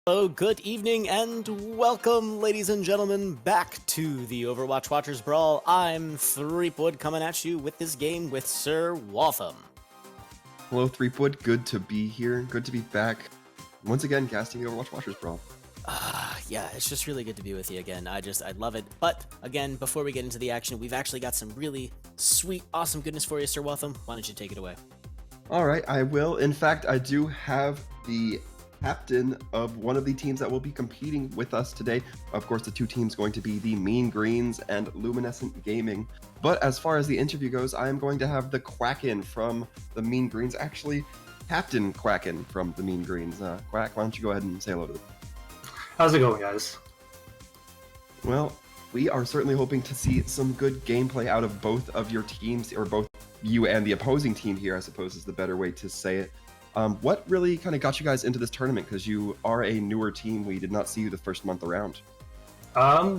Hello, good evening, and welcome, ladies and gentlemen, back to the Overwatch Watchers Brawl. I'm Threepwood coming at you with this game with Sir Waltham. Hello, Threepwood. Good to be here. Good to be back. Once again, casting the Overwatch Watchers Brawl. Yeah, it's just really good to be with you again. I love it. But again, before we get into the action, we've actually got some really sweet, awesome goodness for you, Sir Waltham. Why don't you take it away? All right, I will. In fact, I do have the captain of one of the teams that will be competing with us today. Of course, the two teams going to be the Mean Greens and Luminescent Gaming. But as far as the interview goes, I am going to have the Quacken from the Mean Greens. Actually, Captain Quacken from the Mean Greens. Quack, why don't you go ahead and say hello to them? How's it going, guys? Well, we are certainly hoping to see some good gameplay out of both of your teams, or both you and the opposing team here, I suppose is the better way to say it. What really kind of got you guys into this tournament? Because you are a newer team. We did not see you the first month around.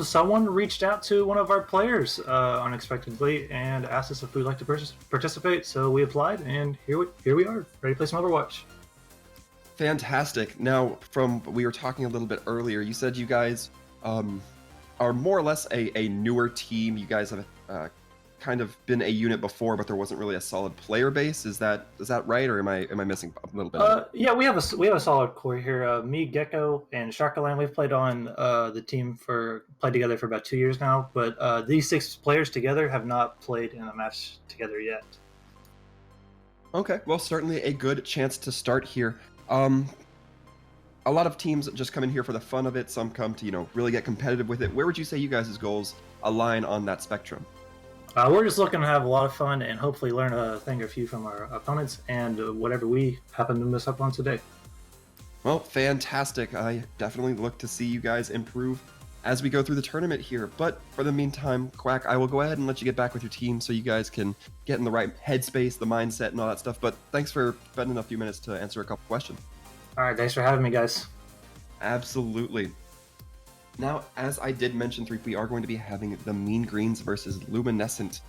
Someone reached out to one of our players unexpectedly and asked us if we'd like to participate, so we applied, and here we are, ready to play some Overwatch. Fantastic. Now, from we were talking a little bit earlier, you said you guys are more or less a newer team. You guys have kind of been a unit before, but there wasn't really a solid player base. Is that right, or am I missing a little bit? Yeah, we have a solid core here. Me, Gecko, and Sharkaland. We've played on the team played together for about 2 years now, but these 6 players together have not played in a match together yet. Okay, well, certainly a good chance to start here. A lot of teams just come in here for the fun of it. Some come to, really get competitive with it. Where would you say you guys' goals align on that spectrum? We're just looking to have a lot of fun and hopefully learn a thing or few from our opponents and whatever we happen to miss up on today. Well, fantastic. I definitely look to see you guys improve as we go through the tournament here. But for the meantime, Quack, I will go ahead and let you get back with your team so you guys can get in the right headspace, the mindset, and all that stuff. But thanks for spending a few minutes to answer a couple questions. All right, thanks for having me, guys. Absolutely. Now, as I did mention, we are going to be having the Mean Greens versus Luminescent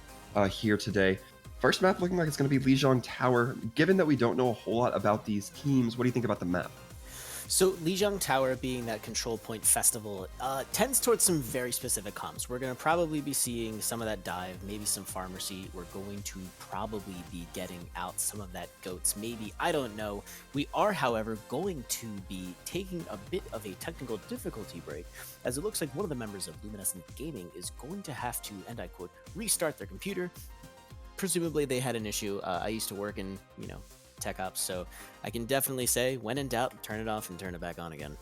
here today. First map looking like it's going to be Lijiang Tower. Given that we don't know a whole lot about these teams, what do you think about the map? So Lijiang Tower, being that control point festival, tends towards some very specific comps. We're going to probably be seeing some of that dive, maybe some pharmacy. We're going to probably be getting out some of that goats, maybe. I don't know. We are, however, going to be taking a bit of a technical difficulty break, as it looks like one of the members of Luminescent Gaming is going to have to, and I quote, restart their computer. Presumably they had an issue. I used to work in, tech ops, so I can definitely say, when in doubt, turn it off and turn it back on again.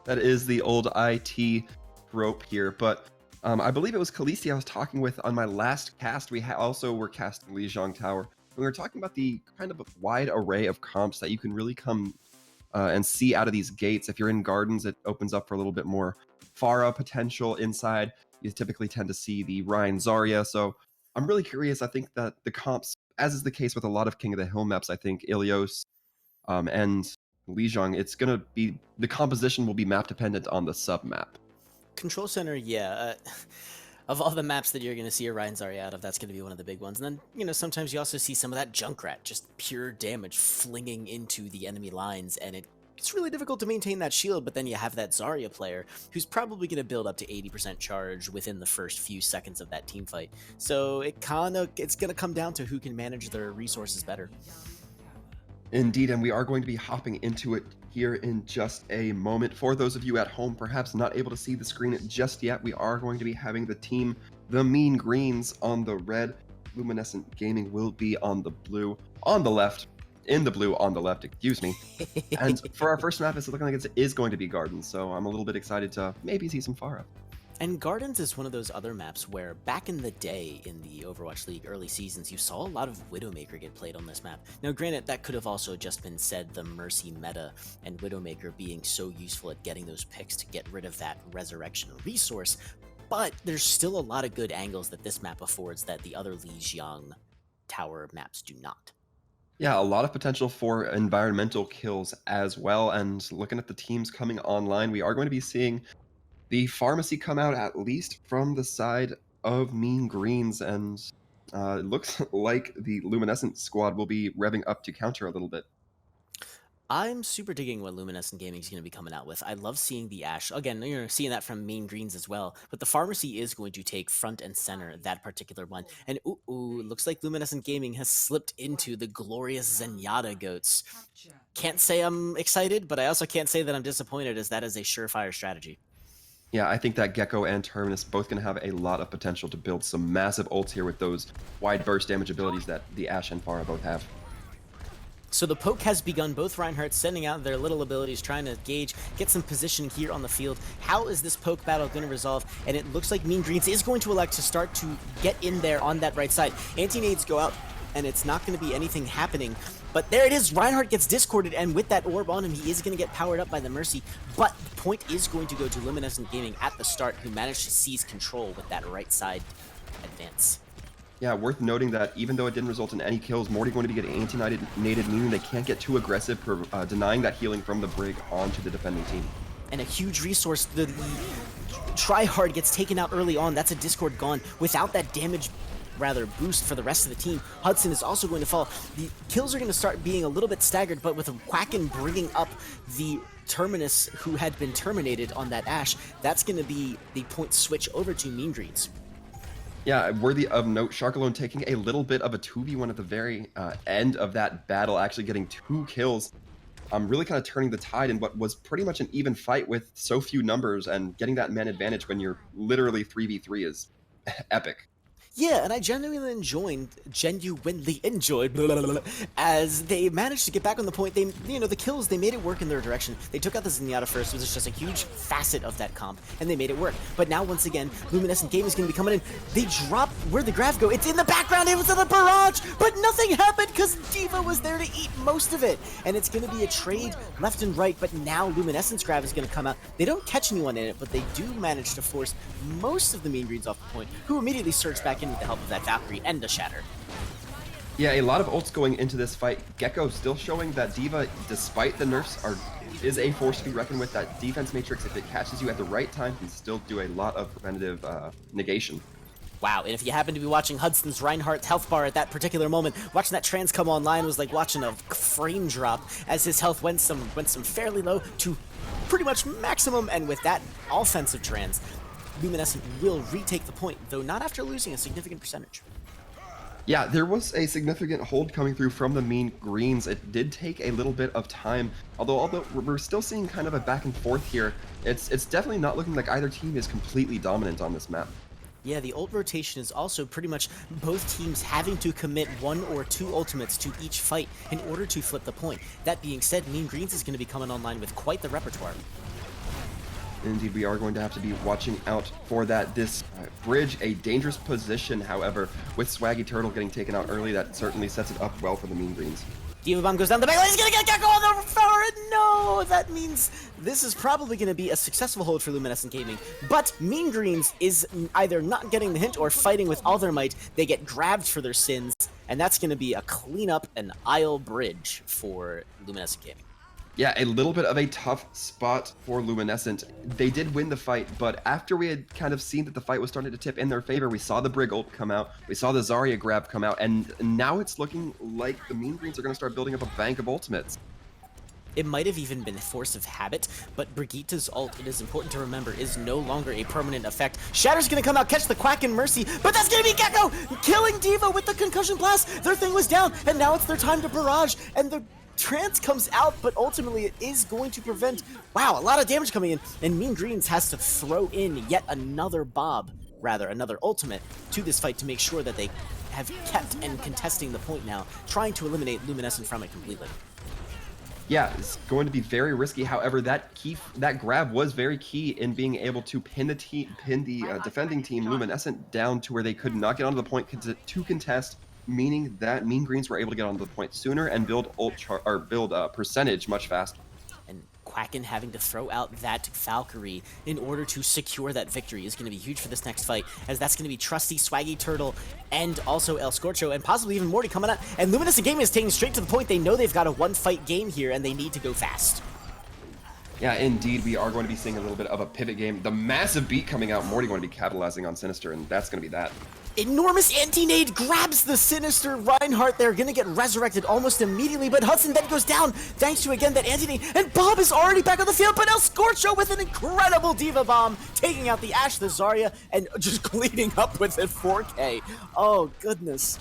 That is the old IT trope here, but I believe it was Khaleesi I was talking with on my last cast. We also were casting Lijiang Tower. We were talking about the kind of wide array of comps that you can really come and see out of these gates. If you're in gardens, it opens up for a little bit more Pharah potential inside. You typically tend to see the Ryan Zarya, so I'm really curious. I think that the comps, as is the case with a lot of King of the Hill maps, I think Ilios and Lijiang, it's going to be, the composition will be map dependent on the sub map. Control Center, yeah. Of all the maps that you're going to see Orion Zarya out of, that's going to be one of the big ones. And then, sometimes you also see some of that Junkrat, just pure damage flinging into the enemy lines, and it's really difficult to maintain that shield, but then you have that Zarya player who's probably going to build up to 80% charge within the first few seconds of that team fight. So it's going to come down to who can manage their resources better. Indeed, and we are going to be hopping into it here in just a moment. For those of you at home perhaps not able to see the screen just yet, we are going to be having the team, the Mean Greens, on the red. Luminescent Gaming will be on the blue, on the left. In the blue on the left, excuse me. And for our first map, it's looking like it is going to be Gardens, so I'm a little bit excited to maybe see some Pharah. And Gardens is one of those other maps where back in the day in the Overwatch League early seasons, you saw a lot of Widowmaker get played on this map. Now granted, that could have also just been said the Mercy meta and Widowmaker being so useful at getting those picks to get rid of that resurrection resource, but there's still a lot of good angles that this map affords that the other Lijiang Tower maps do not. Yeah, a lot of potential for environmental kills as well. And looking at the teams coming online, we are going to be seeing the pharmacy come out at least from the side of Mean Greens. And it looks like the Luminescent squad will be revving up to counter a little bit. I'm super digging what Luminescent Gaming is going to be coming out with. I love seeing the Ashe. Again, you're seeing that from Mean Greens as well. But the Pharmacy is going to take front and center that particular one. And looks like Luminescent Gaming has slipped into the glorious Zenyatta goats. Can't say I'm excited, but I also can't say that I'm disappointed, as that is a surefire strategy. Yeah, I think that Gecko and Terminus both going to have a lot of potential to build some massive ults here with those wide burst damage abilities that the Ashe and Pharah both have. So the poke has begun, both Reinhardt sending out their little abilities, trying to gauge, get some position here on the field. How is this poke battle going to resolve? And it looks like Mean Greens is going to elect to start to get in there on that right side. Anti-nades go out, and it's not going to be anything happening. But there it is, Reinhardt gets discorded, and with that orb on him, he is going to get powered up by the Mercy. But the point is going to go to Luminescent Gaming at the start, who managed to seize control with that right side advance. Yeah, worth noting that even though it didn't result in any kills, Morty going to be getting anti-nated, meaning they can't get too aggressive, denying that healing from the Brig onto the defending team. And a huge resource, the tryhard gets taken out early on. That's a Discord gone. Without that damage, rather, boost for the rest of the team, Hudson is also going to fall. The kills are going to start being a little bit staggered, but with a Quacken bringing up the Terminus who had been terminated on that Ashe, that's going to be the point switch over to Mean Greens. Yeah, worthy of note, Sharkalone taking a little bit of a 2v1 at the very end of that battle, actually getting 2 kills. Really kind of turning the tide in what was pretty much an even fight with so few numbers, and getting that man advantage when you're literally 3v3 is epic. Yeah, and I genuinely enjoyed blah, blah, blah, as they managed to get back on the point. They, the kills, they made it work in their direction. They took out the Zenyatta first, which was just a huge facet of that comp, and they made it work. But now, once again, Luminescent Gaming is going to be coming in. They drop, where'd the graph go? It's in the background, it was in the barrage, but nothing happened because D.Va was there to eat most of it. And it's going to be a trade left and right, but now Luminescent's graph is going to come out. They don't catch anyone in it, but they do manage to force most of the Mean Greens off the point, who immediately surge back in with the help of that Valkyrie and the Shatter. Yeah, a lot of ults going into this fight. Gecko still showing that D.Va, despite the nerfs, is a force to be reckoned with. That defense matrix, if it catches you at the right time, can still do a lot of preventative negation. Wow, and if you happen to be watching Hudson's Reinhardt's health bar at that particular moment, watching that trans come online was like watching a frame drop as his health went some fairly low to pretty much maximum, and with that offensive trans, Luminescent will retake the point, though not after losing a significant percentage. Yeah, there was a significant hold coming through from the Mean Greens. It did take a little bit of time, although we're still seeing kind of a back and forth here. It's definitely not looking like either team is completely dominant on this map. Yeah, the ult rotation is also pretty much both teams having to commit 1 or 2 ultimates to each fight in order to flip the point. That being said, Mean Greens is going to be coming online with quite the repertoire. Indeed, we are going to have to be watching out for that. This bridge, a dangerous position, however, with Swaggy Turtle getting taken out early, that certainly sets it up well for the Mean Greens. D.Va Bomb goes down the back line, he's gonna get Gecko on the floor, no! That means this is probably gonna be a successful hold for Luminescent Gaming, but Mean Greens is either not getting the hint or fighting with all their might. They get grabbed for their sins, and that's gonna be a cleanup and aisle bridge for Luminescent Gaming. Yeah, a little bit of a tough spot for Luminescent. They did win the fight, but after we had kind of seen that the fight was starting to tip in their favor, we saw the Brig ult come out, we saw the Zarya grab come out, and now it's looking like the Mean Greens are going to start building up a bank of ultimates. It might have even been a force of habit, but Brigitte's ult, it is important to remember, is no longer a permanent effect. Shatter's gonna come out, catch the Quack and Mercy, but that's gonna be Gecko killing D.Va with the concussion blast. Their thing was down, and now it's their time to barrage, and the trance comes out, but ultimately it is going to prevent, wow, a lot of damage coming in, and Mean Greens has to throw in yet another another ultimate to this fight to make sure that they have kept and contesting the point now, trying to eliminate Luminescent from it completely. Yeah, it's going to be very risky. However, that grab was very key in being able to pin the defending team Luminescent down to where they could not get onto the point to contest, meaning that Mean Greens were able to get onto the point sooner and build percentage much faster. And Quacken having to throw out that Valkyrie in order to secure that victory is going to be huge for this next fight, as that's going to be trusty Swaggy Turtle and also El Scorcho and possibly even Morty coming out. And Luminescent Gaming is taking straight to the point. They know they've got a one-fight game here and they need to go fast. Yeah, indeed, we are going to be seeing a little bit of a pivot game. The massive beat coming out, Morty going to be capitalizing on Sinister, and that's going to be that. Enormous anti-nade grabs the Sinister Reinhardt. They're going to get resurrected almost immediately, but Hudson then goes down thanks to, again, that anti-nade. And Bob is already back on the field, but now Scorcho with an incredible Diva Bomb, taking out the Ashe, the Zarya, and just cleaning up with it 4K. Oh, goodness.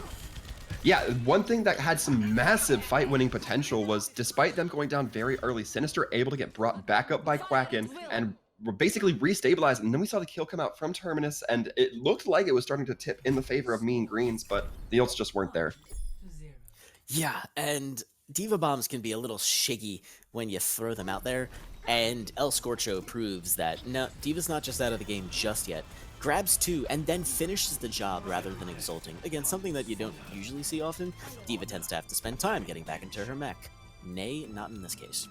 Yeah, one thing that had some massive fight-winning potential was, despite them going down very early, Sinister able to get brought back up by Quacken and were basically restabilized, and then we saw the kill come out from Terminus, and it looked like it was starting to tip in the favor of Mean Greens, but the ults just weren't there. Yeah, and Diva Bombs can be a little shaky when you throw them out there, and El Scorcho proves that, no, Diva's not just out of the game just yet. Grabs 2 and then finishes the job rather than exulting. Again, something that you don't usually see often. Diva tends to have to spend time getting back into her mech. Nay, not in this case.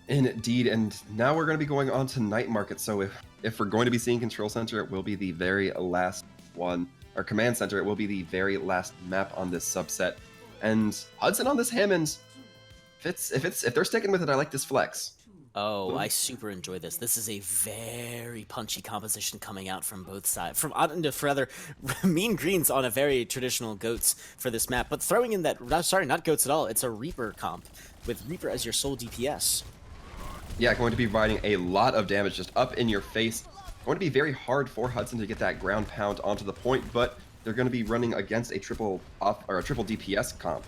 Indeed, and now we're going to be going on to Night Market, so if we're going to be seeing Control Center, it will be the very last one, or Command Center, it will be the very last map on this subset. And Hudson on this Hammond, if they're sticking with it, I like this flex. Oh, I super enjoy this. This is a very punchy composition coming out from both sides. From rather Mean Greens on a very traditional Goats for this map, but throwing in that, sorry, not Goats at all, it's a Reaper comp, with Reaper as your sole DPS. Yeah, going to be providing a lot of damage just up in your face. Going to be very hard for Hudson to get that ground pound onto the point, but they're going to be running against a triple DPS comp.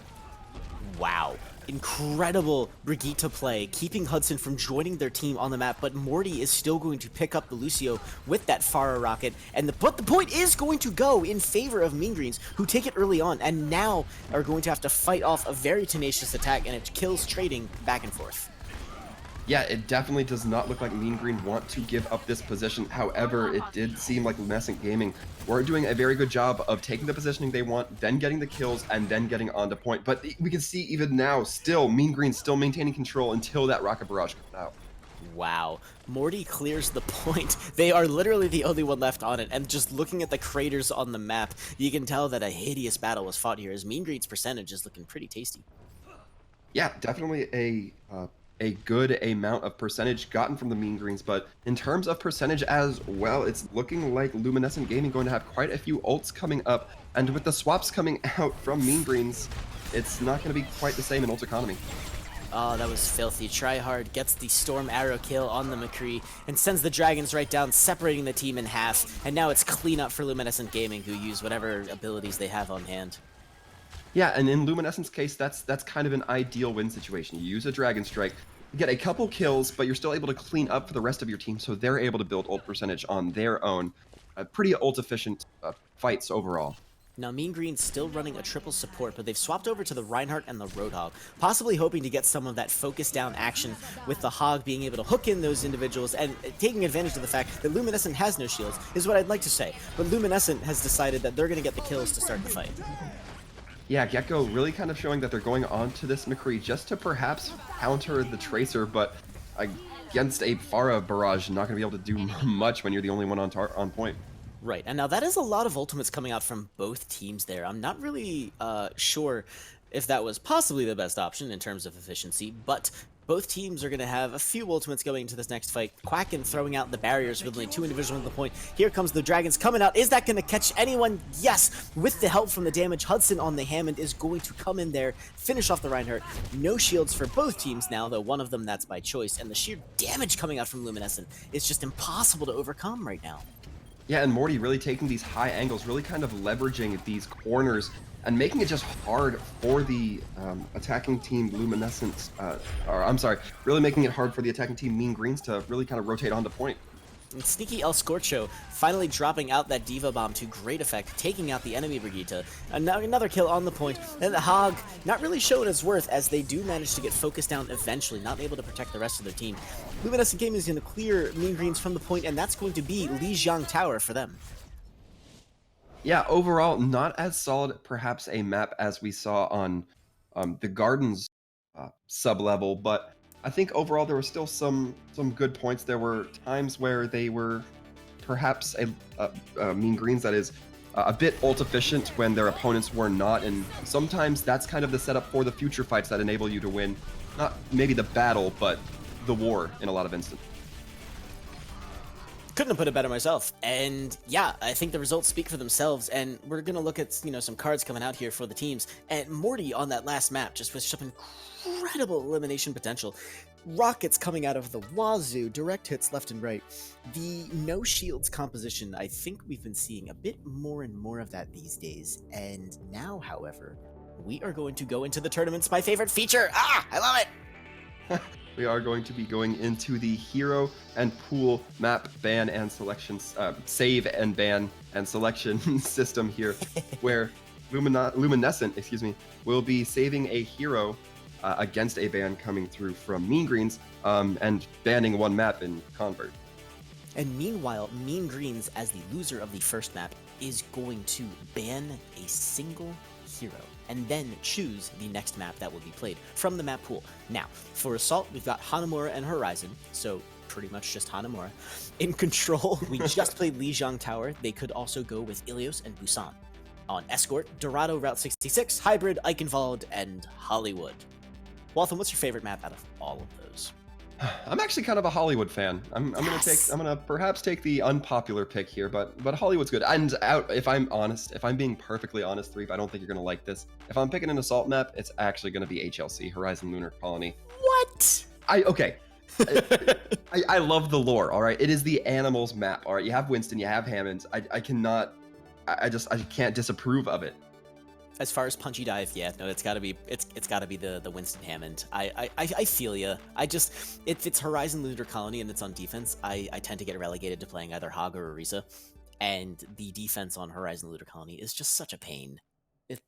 Wow. Incredible Brigitte play, keeping Hudson from joining their team on the map, but Morty is still going to pick up the Lucio with that Pharah rocket, but the point is going to go in favor of Mean Greens, who take it early on, and now are going to have to fight off a very tenacious attack, and it kills trading back and forth. Yeah, it definitely does not look like Mean Green want to give up this position. However, it did seem like Luminescent Gaming were doing a very good job of taking the positioning they want, then getting the kills, and then getting onto point. But we can see even now, still, Mean Green still maintaining control until that rocket barrage comes out. Wow. Morty clears the point. They are literally the only one left on it, and just looking at the craters on the map, you can tell that a hideous battle was fought here, as Mean Green's percentage is looking pretty tasty. Yeah, definitely a good amount of percentage gotten from the Mean Greens, but in terms of percentage as well, it's looking like Luminescent Gaming going to have quite a few ults coming up, and with the swaps coming out from Mean Greens, it's not going to be quite the same in ult economy. Oh, that was filthy. Tryhard gets the Storm Arrow kill on the McCree and sends the Dragons right down, separating the team in half, and now it's clean up for Luminescent Gaming, who use whatever abilities they have on hand. Yeah, and in Luminescent's case, that's kind of an ideal win situation. You use a Dragon Strike, you get a couple kills, but you're still able to clean up for the rest of your team, so they're able to build ult percentage on their own. Pretty ult-efficient fights overall. Now, Mean Green's still running a triple support, but they've swapped over to the Reinhardt and the Roadhog, possibly hoping to get some of that focus down action with the Hog being able to hook in those individuals and taking advantage of the fact that Luminescent has no shields, is what I'd like to say. But Luminescent has decided that they're going to get the kills to start the fight. Yeah, Gecko really kind of showing that they're going on to this McCree just to perhaps counter the Tracer, but against a Pharah barrage, not going to be able to do much when you're the only one on point. Right, and now that is a lot of ultimates coming out from both teams there. I'm not really sure if that was possibly the best option in terms of efficiency, but both teams are going to have a few ultimates going into this next fight. Quacken throwing out the barriers with only 2 individuals on the point. Here comes the Dragons coming out. Is that going to catch anyone? Yes! With the help from the damage, Hudson on the Hammond is going to come in there, finish off the Reinhardt. No shields for both teams now, though one of them that's by choice, and the sheer damage coming out from Luminescent is just impossible to overcome right now. Yeah, and Morty really taking these high angles, really kind of leveraging these corners and making it just hard for the attacking team Luminescent, really making it hard for the attacking team Mean Greens to really kind of rotate onto point. And sneaky El Scorcho finally dropping out that Diva Bomb to great effect, taking out the enemy Brigitte. Another kill on the point, and the Hog not really showing its worth as they do manage to get focused down eventually, not able to protect the rest of their team. Luminescent Gaming is going to clear Mean Greens from the point, and that's going to be Lijiang Tower for them. Yeah, overall, not as solid perhaps a map as we saw on the Gardens sub-level, but I think overall there were still some good points. There were times where they were perhaps Mean Greens, that is, a bit ult-efficient when their opponents were not, and sometimes that's kind of the setup for the future fights that enable you to win. Not maybe the battle, but the war in a lot of instances. Couldn't have put it better myself. And yeah, I think the results speak for themselves. And we're gonna look at some cards coming out here for the teams. And Morty on that last map just with some incredible elimination potential. Rockets coming out of the wazoo, direct hits left and right. The no shields composition, I think we've been seeing a bit more and more of that these days. And now, however, we are going to go into the tournaments. My favorite feature. I love it. We are going to be going into the hero and pool map ban and selection, save and ban and selection system here, where Luminescent, will be saving a hero against a ban coming through from Mean Greens and banning one map in convert. And meanwhile, Mean Greens, as the loser of the first map, is going to ban a single hero and then choose the next map that will be played from the map pool. Now, for Assault, we've got Hanamura and Horizon, so pretty much just Hanamura. In Control, we just played Lijiang Tower. They could also go with Ilios and Busan. On Escort, Dorado, Route 66, Hybrid, Eichenwald, and Hollywood. Waltham, what's your favorite map out of all of those? I'm actually kind of a Hollywood fan. I'm gonna perhaps take the unpopular pick here, but Hollywood's good. And if I'm being perfectly honest, Threep, I don't think you're gonna like this. If I'm picking an assault map, it's actually gonna be HLC, Horizon Lunar Colony. What? I love the lore, all right? It is the animals map, all right? You have Winston, you have Hammonds. I can't disapprove of it. As far as punchy dive, yeah, no, it's gotta be the Winston Hammond. I feel ya. If it's Horizon Lunar Colony and it's on defense, I tend to get relegated to playing either Hog or Orisa, and the defense on Horizon Lunar Colony is just such a pain.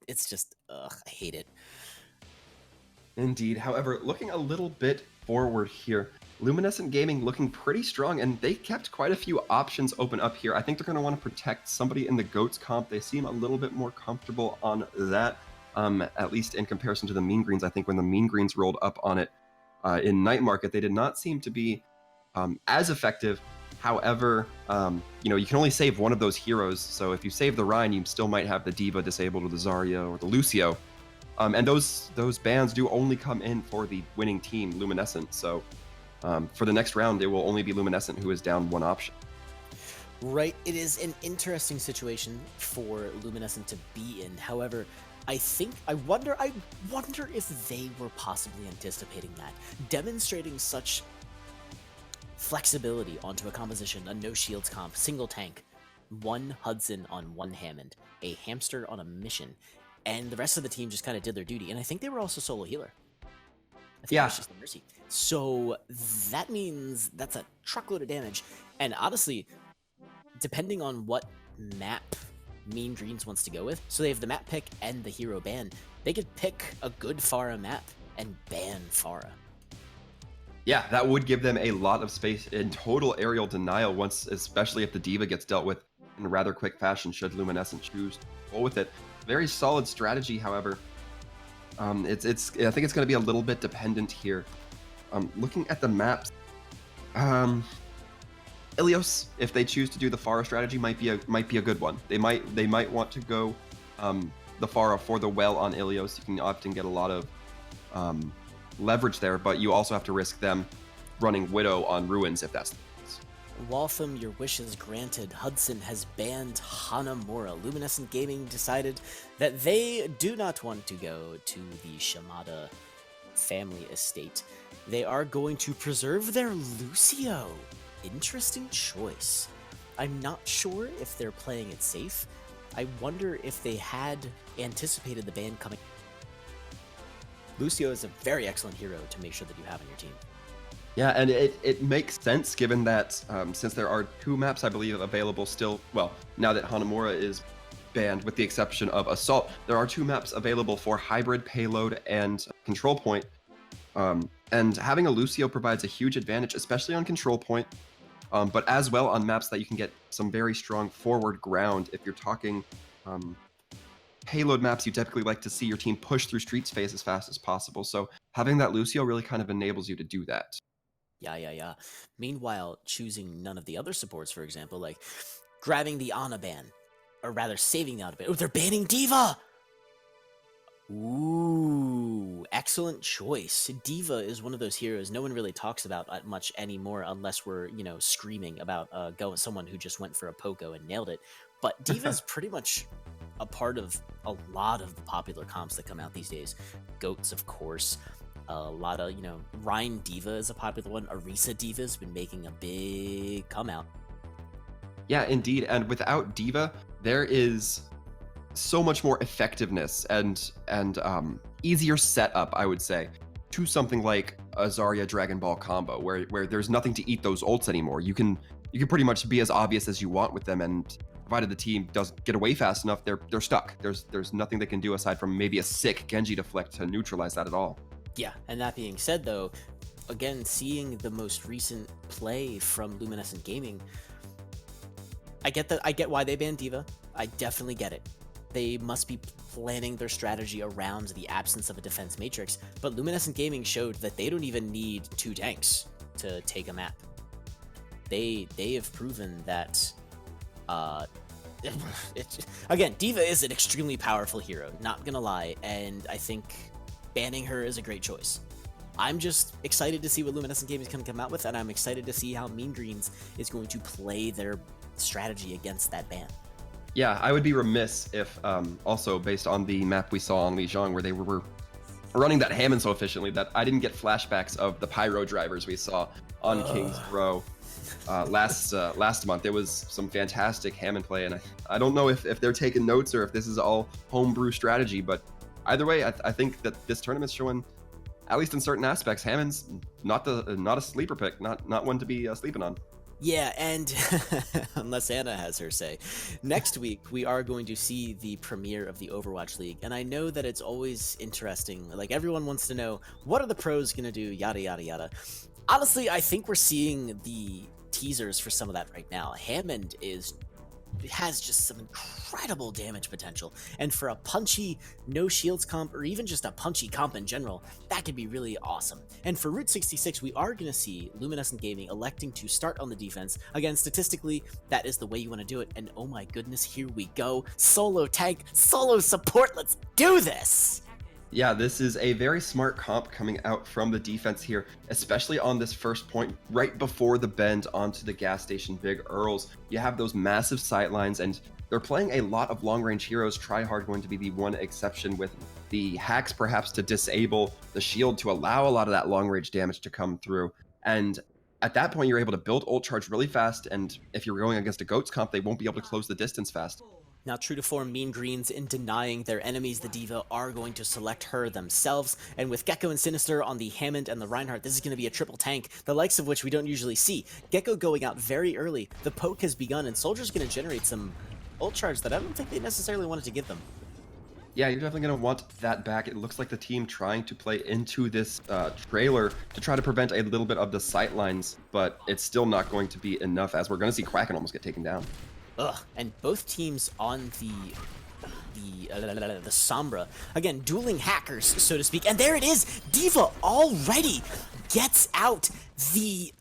It's just, I hate it. Indeed. However, looking a little bit forward here, Luminescent Gaming looking pretty strong, and they kept quite a few options open up here. I think they're going to want to protect somebody in the GOATS comp. They seem a little bit more comfortable on that, at least in comparison to the Mean Greens. I think when the Mean Greens rolled up on it in Night Market, they did not seem to be as effective. However, you can only save one of those heroes, so if you save the Rhine, you still might have the Diva disabled or the Zarya or the Lucio. And those bans do only come in for the winning team, Luminescent, so for the next round, it will only be Luminescent who is down one option. Right, it is an interesting situation for Luminescent to be in. However, I wonder if they were possibly anticipating that. Demonstrating such flexibility onto a composition, a no shields comp, single tank, one Hudson on one Hammond, a hamster on a mission, and the rest of the team just kind of did their duty. And I think they were also solo healer. I think it was just the Mercy. So that means that's a truckload of damage. And honestly, depending on what map Mean Greens wants to go with, so they have the map pick and the hero ban, they could pick a good Pharah map and ban Pharah. Yeah, that would give them a lot of space in total aerial denial, especially if the Diva gets dealt with in a rather quick fashion, should Luminescent choose to go with it. Very solid strategy, however. I think it's going to be a little bit dependent here. Looking at the maps, Ilios, if they choose to do the Pharah strategy, might be a good one. They might want to go the Pharah for the well on Ilios. You can often get a lot of leverage there, but you also have to risk them running Widow on Ruins if that's the case. Waltham, your wish is granted. Hudson has banned Hanamura. Luminescent Gaming decided that they do not want to go to the Shimada family estate. They are going to preserve their Lucio. Interesting choice. I'm not sure if they're playing it safe. I wonder if they had anticipated the ban coming. Lucio is a very excellent hero to make sure that you have on your team. Yeah, and it makes sense given that since there are two maps, I believe, available still, well, now that Hanamura is banned, with the exception of Assault, there are two maps available for Hybrid, Payload, and Control Point. And having a Lucio provides a huge advantage, especially on Control Point, but as well on maps that you can get some very strong forward ground. If you're talking payload maps, you typically like to see your team push through street space as fast as possible. So having that Lucio really kind of enables you to do that. Yeah. Meanwhile, choosing none of the other supports, for example, like grabbing the Ana ban, or rather saving the Ana ban. Oh, they're banning Diva! Ooh, excellent choice. Diva is one of those heroes no one really talks about much anymore unless we're, screaming about someone who just went for a Poco and nailed it. But Diva is pretty much a part of a lot of the popular comps that come out these days. Goats, of course. A lot of, Rhine Diva is a popular one. Arisa Diva has been making a big come out. Yeah, indeed. And without Diva, there is so much more effectiveness and easier setup, I would say, to something like a Zarya Dragon Ball combo, where there's nothing to eat those ults anymore. You can pretty much be as obvious as you want with them, and provided the team doesn't get away fast enough, they're stuck. There's nothing they can do aside from maybe a sick Genji deflect to neutralize that at all. Yeah, and that being said, though, again, seeing the most recent play from Luminescent Gaming, I get why they banned Diva. I definitely get it. They must be planning their strategy around the absence of a defense matrix, but Luminescent Gaming showed that they don't even need 2 tanks to take a map. They have proven that, again, Diva is an extremely powerful hero, not gonna lie, and I think banning her is a great choice. I'm just excited to see what Luminescent Gaming is going to come out with, and I'm excited to see how Mean Greens is going to play their strategy against that ban. Yeah, I would be remiss if, also based on the map we saw on Lijiang, where they were running that Hammond so efficiently, that I didn't get flashbacks of the Pyro drivers we saw on King's Row last month. It was some fantastic Hammond play, and I don't know if they're taking notes or if this is all homebrew strategy, but either way, I think that this tournament's showing, at least in certain aspects, Hammond's not a sleeper pick, not one to be sleeping on. Yeah, and unless Anna has her say, next week we are going to see the premiere of the Overwatch League, and I know that it's always interesting. Like, everyone wants to know, what are the pros gonna do, yada yada yada. Honestly, I think we're seeing the teasers for some of that right now. Hammond has just some incredible damage potential, and for a punchy no shields comp, or even just a punchy comp in general, that could be really awesome. And for Route 66, we are going to see Luminescent Gaming electing to start on the defense. Again, statistically, that is the way you want to do it, and oh my goodness, here we go. Solo tank, solo support, let's do this! Yeah, this is a very smart comp coming out from the defense here, especially on this first point, right before the bend onto the gas station Big Earls. You have those massive sightlines, and they're playing a lot of long-range heroes. Tryhard going to be the one exception, with the hacks perhaps to disable the shield to allow a lot of that long-range damage to come through. And at that point, you're able to build ult charge really fast, and if you're going against a Goats comp, they won't be able to close the distance fast. Now, true to form, Mean Greens, in denying their enemies the Diva, are going to select her themselves, and with Gecko and Sinister on the Hammond and the Reinhardt, this is going to be a triple tank, the likes of which we don't usually see. Gecko going out very early, the poke has begun, and Soldier's going to generate some ult charge that I don't think they necessarily wanted to give them. Yeah, you're definitely going to want that back. It looks like the team trying to play into this trailer to try to prevent a little bit of the sightlines, but it's still not going to be enough, as we're going to see Kraken almost get taken down. Ugh, and both teams on the Sombra, again, dueling hackers, so to speak, and there it is, Diva already gets out the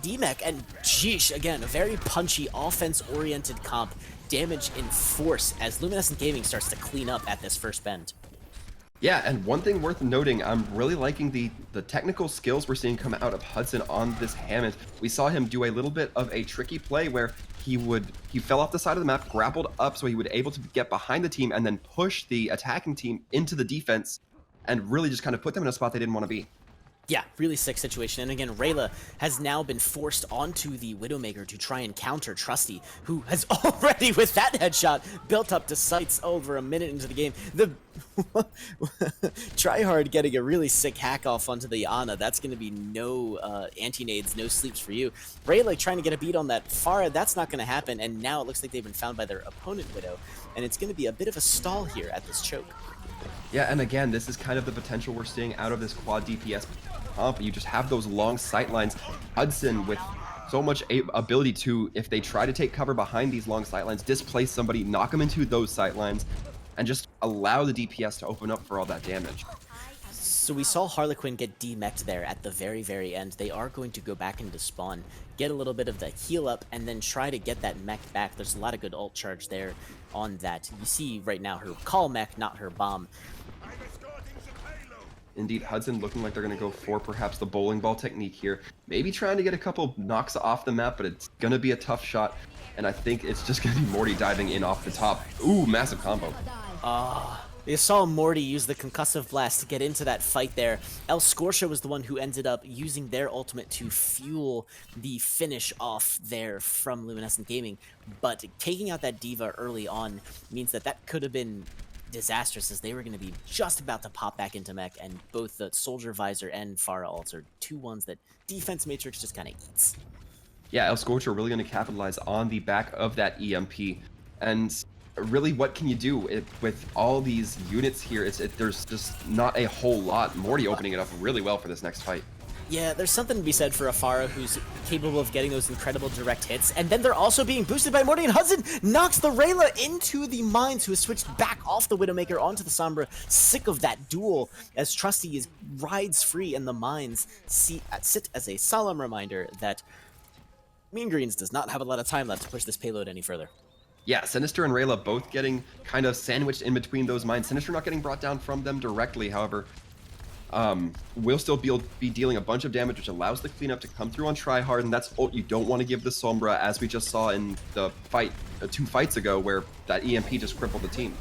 D-Mech, and sheesh, again, a very punchy, offense-oriented comp, damage in force, as Luminescent Gaming starts to clean up at this first bend. Yeah, and one thing worth noting, I'm really liking the technical skills we're seeing come out of Hudson on this Hammond. We saw him do a little bit of a tricky play where he fell off the side of the map, grappled up so he would able to get behind the team and then push the attacking team into the defense and really just kind of put them in a spot they didn't want to be. Yeah, really sick situation. And again, Rayla has now been forced onto the Widowmaker to try and counter Trusty, who has already, with that headshot, built up to sights over a minute into the game. The Tryhard getting a really sick hack off onto the Ana. That's going to be no anti-nades, no sleeps for you. Rayla trying to get a beat on that Pharah. That's not going to happen. And now it looks like they've been found by their opponent Widow. And it's going to be a bit of a stall here at this choke. Yeah, and again, this is kind of the potential we're seeing out of this quad DPS comp. You just have those long sight lines. Hudson with so much ability to, if they try to take cover behind these long sight lines, displace somebody, knock them into those sight lines, and just allow the DPS to open up for all that damage. So we saw Harlequin get demeched there at the very, very end. They are going to go back into spawn, get a little bit of the heal up, and then try to get that mech back. There's a lot of good ult charge there on that. You see right now her call mech, not her bomb. Indeed, Hudson looking like they're going to go for perhaps the bowling ball technique here. Maybe trying to get a couple knocks off the map, but it's going to be a tough shot. And I think it's just going to be Morty diving in off the top. Ooh, massive combo. You saw Morty use the concussive blast to get into that fight there. El Scortia was the one who ended up using their ultimate to fuel the finish off there from Luminescent Gaming. But taking out that Diva early on means that that could have been disastrous, as they were going to be just about to pop back into mech, and both the Soldier Visor and Pharah ults are two ones that Defense Matrix just kind of eats. Yeah, El Scorcher really going to capitalize on the back of that EMP. And really, what can you do with all these units here? There's just not a whole lot. Morty opening it up really well for this next fight. Yeah, there's something to be said for a Pharah who's capable of getting those incredible direct hits, and then they're also being boosted by Morty, and Hudson knocks the Rayla into the Mines, who has switched back off the Widowmaker onto the Sombra, sick of that duel, as Trusty rides free, and the Mines sit as a solemn reminder that Mean Greens does not have a lot of time left to push this payload any further. Yeah, Sinister and Rayla both getting kind of sandwiched in between those mines. Sinister not getting brought down from them directly, however. Will still be dealing a bunch of damage, which allows the cleanup to come through on Tryhard, and that's ult you don't want to give the Sombra, as we just saw in the fight 2 fights ago, where that EMP just crippled the team.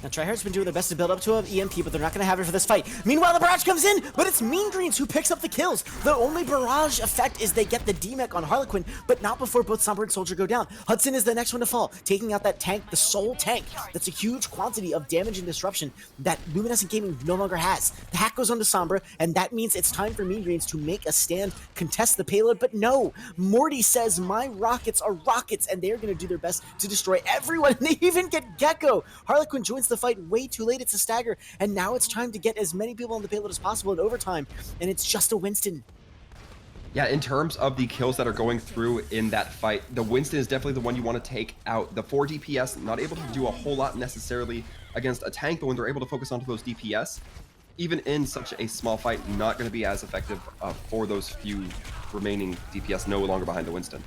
Now, Tryhard's been doing their best to build up to an EMP, but they're not going to have it for this fight. Meanwhile, the barrage comes in, but it's Mean Greens who picks up the kills. The only barrage effect is they get the D-Mech on Harlequin, but not before both Sombra and Soldier go down. Hudson is the next one to fall, taking out that tank, the Soul Tank. That's a huge quantity of damage and disruption that Luminescent Gaming no longer has. The hack goes on to Sombra, and that means it's time for Mean Greens to make a stand, contest the payload, but no. Morty says, my rockets are rockets, and they're going to do their best to destroy everyone, and they even get Gecko. Harlequin joins the fight way too late. It's a stagger, and now it's time to get as many people on the payload as possible in overtime, and it's just a Winston. Yeah, in terms of the kills that are going through in that fight, the Winston is definitely the one you want to take out. The 4 DPS, not able to do a whole lot necessarily against a tank, but when they're able to focus onto those DPS, even in such a small fight, not going to be as effective for those few remaining DPS no longer behind the Winston.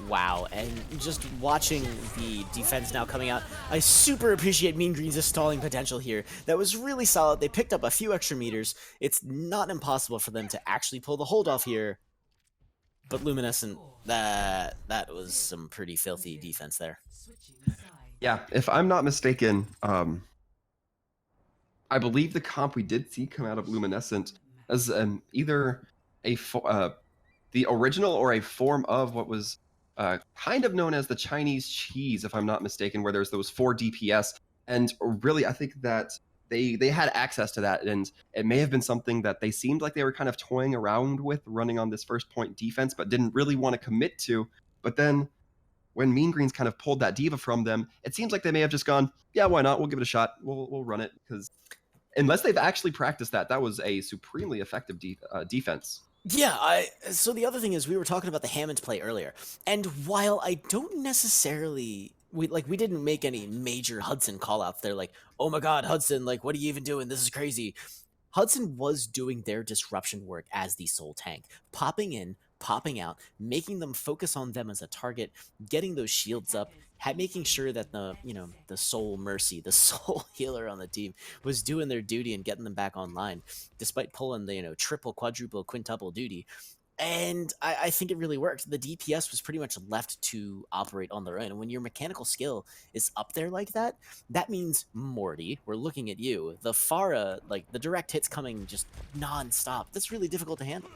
Wow, and just watching the defense now coming out, I super appreciate Mean Greens' stalling potential here. That was really solid. They picked up a few extra meters. It's not impossible for them to actually pull the hold off here. But Luminescent, that was some pretty filthy defense there. Yeah, if I'm not mistaken, I believe the comp we did see come out of Luminescent as either the original or a form of what was kind of known as the Chinese cheese, if I'm not mistaken, where there's those 4 DPS. And really, I think that they had access to that, and it may have been something that they seemed like they were kind of toying around with running on this first point defense, but didn't really want to commit to. But then when Mean Greens kind of pulled that Diva from them, it seems like they may have just gone, yeah, why not? We'll give it a shot. We'll run it, because unless they've actually practiced that was a supremely effective defense. Yeah, so the other thing is, we were talking about the Hammond play earlier, and while I don't necessarily, we didn't make any major Hudson callouts. They're like, oh my god, Hudson, like, what are you even doing? This is crazy. Hudson was doing their disruption work as the Soul Tank, popping in, popping out, making them focus on them as a target, getting those shields up, making sure that the Soul Mercy, the Soul Healer on the team, was doing their duty and getting them back online, despite pulling the triple, quadruple, quintuple duty. And I think it really worked. The DPS was pretty much left to operate on their own. And when your mechanical skill is up there like that, that means, Morty, we're looking at you. The Pharah, like, the direct hits coming just non-stop. That's really difficult to handle.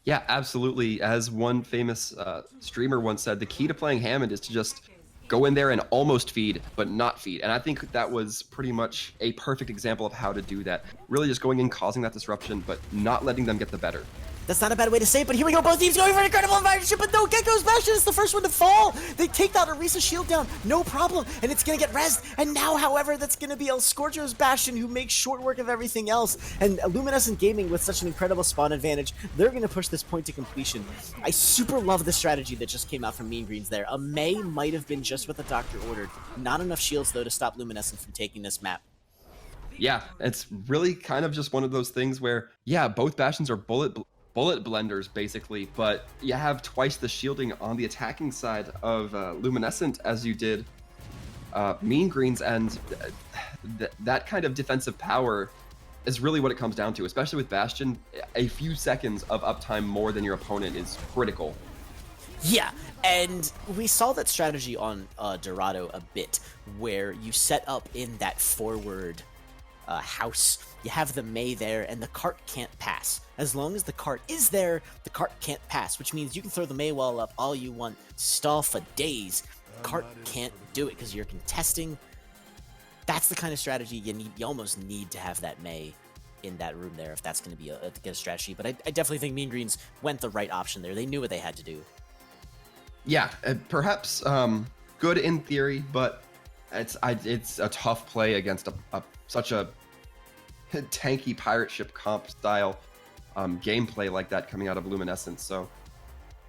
Yeah, absolutely. As one famous streamer once said, the key to playing Hammond is to just go in there and almost feed, but not feed. And I think that was pretty much a perfect example of how to do that. Really just going in, causing that disruption, but not letting them get the better. That's not a bad way to say it, but here we go. Both teams going for an incredible environment, but no, Gecko's Bastion is the first one to fall. They take that Orisa shield down, no problem, and it's going to get rezzed. And now, however, that's going to be El Scorcho's Bastion, who makes short work of everything else. And Luminescent Gaming, with such an incredible spawn advantage, they're going to push this point to completion. I super love the strategy that just came out from Mean Greens there. A May might have been just what the doctor ordered. Not enough shields, though, to stop Luminescent from taking this map. Yeah, it's really kind of just one of those things where, yeah, both Bastions are bullet blenders, basically, but you have twice the shielding on the attacking side of Luminescent as you did Mean Greens, and that kind of defensive power is really what it comes down to, especially with Bastion. A few seconds of uptime more than your opponent is critical. Yeah, and we saw that strategy on Dorado a bit, where you set up in that forward house. You have the Mei there, and the cart can't pass. As long as the cart is there, the cart can't pass, which means you can throw the Mei wall up all you want, stall for days. The cart can't do it because you're contesting. That's the kind of strategy you need. You almost need to have that Mei in that room there if that's going to be a good strategy. But I definitely think Mean Greens went the right option there. They knew what they had to do. Yeah, perhaps good in theory, but it's a tough play against such a tanky pirate ship comp style gameplay like that coming out of Luminescent. So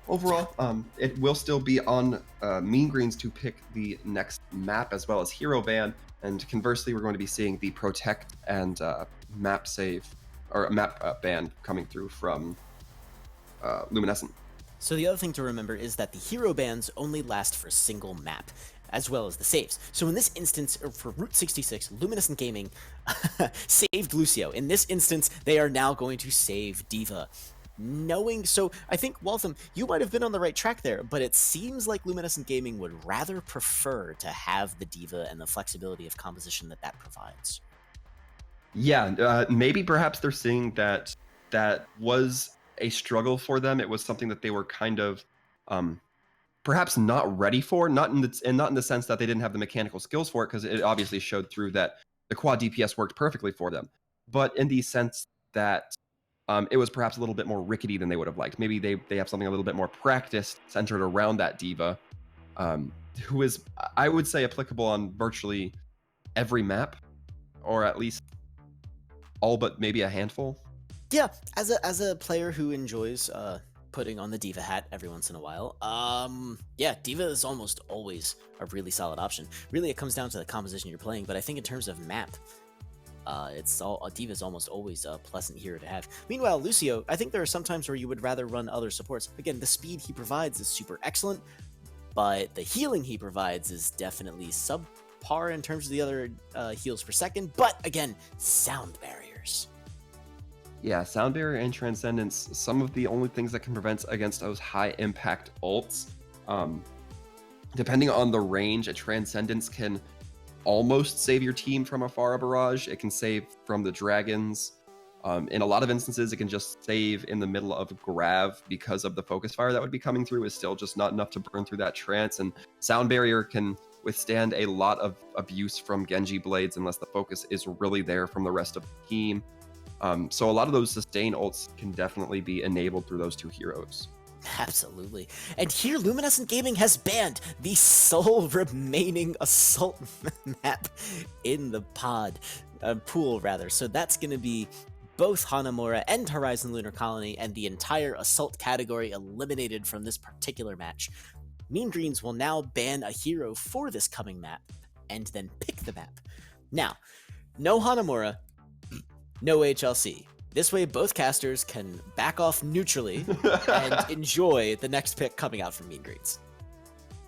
overall, it will still be on Mean Greens to pick the next map as well as hero ban, and conversely, we're going to be seeing the protect and map save or map ban coming through from Luminescent. So the other thing to remember is that the hero bans only last for a single map, as well as the saves. So in this instance, for Route 66, Luminescent Gaming saved Lucio. In this instance, they are now going to save D.Va. So I think, Waltham, you might have been on the right track there, but it seems like Luminescent Gaming would rather prefer to have the D.Va and the flexibility of composition that provides. Yeah, maybe perhaps they're seeing that was a struggle for them. It was something that they were kind of perhaps not ready for, not in the sense that they didn't have the mechanical skills for it, because it obviously showed through that the quad DPS worked perfectly for them, but in the sense that it was perhaps a little bit more rickety than they would have liked. Maybe they have something a little bit more practiced centered around that D.Va, who is, I would say, applicable on virtually every map, or at least all but maybe a handful. Yeah, as a player who enjoys putting on the D.Va hat every once in a while, yeah, D.Va is almost always a really solid option. Really, it comes down to the composition you're playing, but I think in terms of map, D.Va is almost always a pleasant hero to have. Meanwhile, Lucio, I think there are some times where you would rather run other supports. Again, the speed he provides is super excellent, but the healing he provides is definitely subpar in terms of the other heals per second. But again, sound barriers. Yeah, Sound Barrier and Transcendence, some of the only things that can prevent against those high impact ults. Depending on the range, a Transcendence can almost save your team from a Pharah barrage. It can save from the dragons. In a lot of instances, it can just save in the middle of Grav because of the focus fire that would be coming through is still just not enough to burn through that trance. And Sound Barrier can withstand a lot of abuse from Genji blades unless the focus is really there from the rest of the team. So a lot of those sustain ults can definitely be enabled through those two heroes. Absolutely. And here, Luminescent Gaming has banned the sole remaining assault map in the pool, rather. So that's going to be both Hanamura and Horizon Lunar Colony, and the entire assault category eliminated from this particular match. Mean Greens will now ban a hero for this coming map, and then pick the map. Now, no Hanamura, no HLC. This way, both casters can back off neutrally and enjoy the next pick coming out from Mean Greens.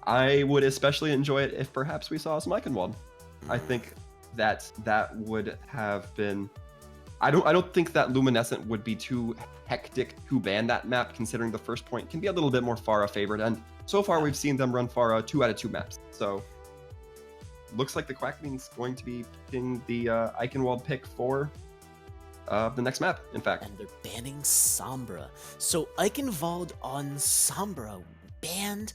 I would especially enjoy it if perhaps we saw some Eichenwald. I think that would have been... I don't think that Luminescent would be too hectic to ban that map, considering the first point can be a little bit more Pharah favored, and so far we've seen them run Pharah 2 out of 2 maps. So looks like the Quacking's going to be picking the Eichenwald pick for the next map, in fact. And they're banning Sombra. So Eichenwald on Sombra banned?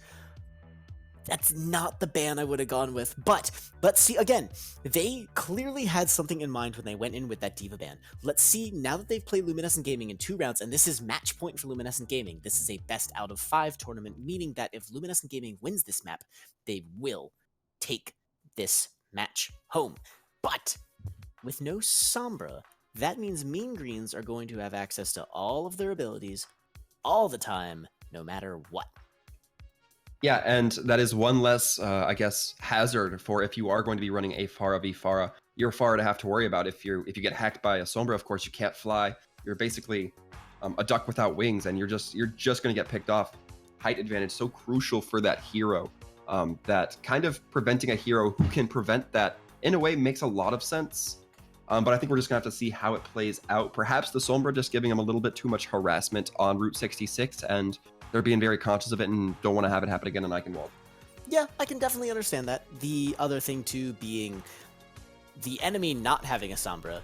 That's not the ban I would have gone with. But let's see, again, they clearly had something in mind when they went in with that D.Va ban. Let's see, now that they've played Luminescent Gaming in 2 rounds, and this is match point for Luminescent Gaming, this is a best out of 5 tournament, meaning that if Luminescent Gaming wins this map, they will take this match home. But with no Sombra, that means Mean Greens are going to have access to all of their abilities all the time, no matter what. Yeah, and that is one less, I guess, hazard for if you are going to be running a Pharah v Pharah. You're Pharah to have to worry about. If you get hacked by a Sombra, of course, you can't fly. You're basically a duck without wings, and you're just going to get picked off. Height advantage so crucial for that hero. That kind of preventing a hero who can prevent that in a way makes a lot of sense. But I think we're just going to have to see how it plays out. Perhaps the Sombra just giving them a little bit too much harassment on Route 66, and they're being very conscious of it and don't want to have it happen again in Eichenwald. Yeah, I can definitely understand that. The other thing, too, being the enemy not having a Sombra,